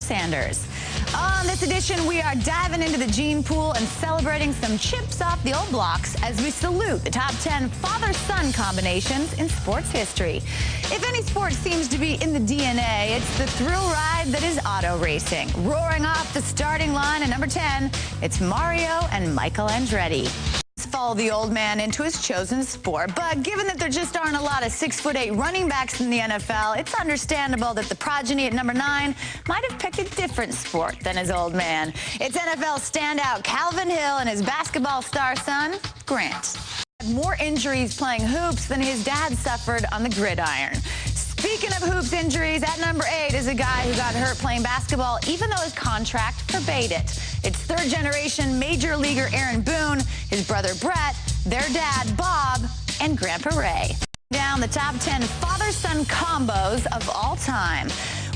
Sanders. On this edition, we are diving into the gene pool and celebrating some chips off the old blocks as we salute the top 10 father-son combinations in sports history. If any sport seems to be in the DNA, it's the thrill ride that is auto racing. Roaring off the starting line at number 10, it's Mario and Michael Andretti. Follow the old man into his chosen sport, but given that there just aren't a lot of 6'8" running backs in the NFL, it's understandable that the progeny at number 9 might have picked a different sport than his old man. It's NFL standout Calvin Hill and his basketball star son, Grant. More injuries playing hoops than his dad suffered on the gridiron. Speaking of hoops injuries, at number 8 is a guy who got hurt playing basketball even though his contract forbade it. It's third-generation major leaguer Aaron Boone, his brother Brett, their dad Bob, and Grandpa Ray. Down the top 10 father-son combos of all time.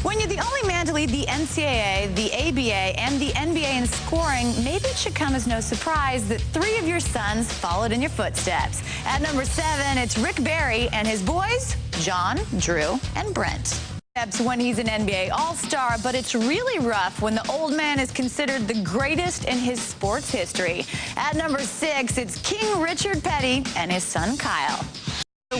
When you're the only man to lead the NCAA, the ABA, and the NBA in scoring, maybe it should come as no surprise that 3 of your sons followed in your footsteps. At number 7, it's Rick Barry and his boys, John, Drew, and Brent. When he's an NBA All-Star, but it's really rough when the old man is considered the greatest in his sports history. At number 6, it's King Richard Petty and his son Kyle.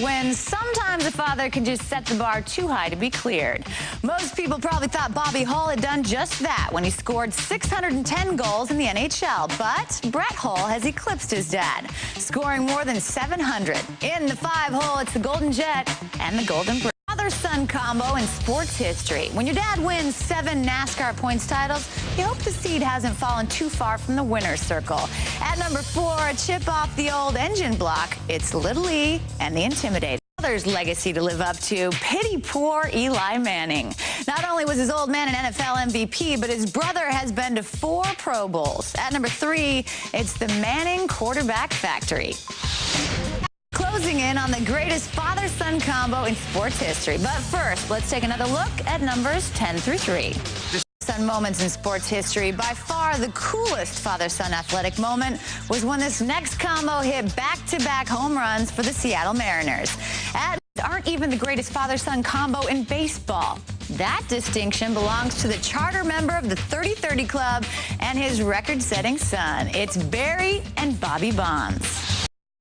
When sometimes a father can just set the bar too high to be cleared. Most people probably thought Bobby Hull had done just that when he scored 610 goals in the NHL. But Brett Hull has eclipsed his dad, scoring more than 700. In the 5-hole, it's the Golden Jet and the Golden Brick. Father-son combo in sports history. When your dad wins 7 NASCAR points titles, you hope the seed hasn't fallen too far from the winner's circle. At number 4, a chip off the old engine block, it's Little E and the Intimidator. Father's legacy to live up to. Pity poor Eli Manning. Not only was his old man an NFL MVP, but his brother has been to 4 Pro Bowls. At number 3, it's the Manning quarterback factory. Closing in on the greatest father-son combo in sports history. But first, let's take another look at numbers 10 through 3. Son moments in sports history. By far the coolest father-son athletic moment was when this next combo hit back-to-back home runs for the Seattle Mariners. Aren't even the greatest father-son combo in baseball. That distinction belongs to the charter member of the 30-30 Club and his record-setting son. It's Barry and Bobby Bonds.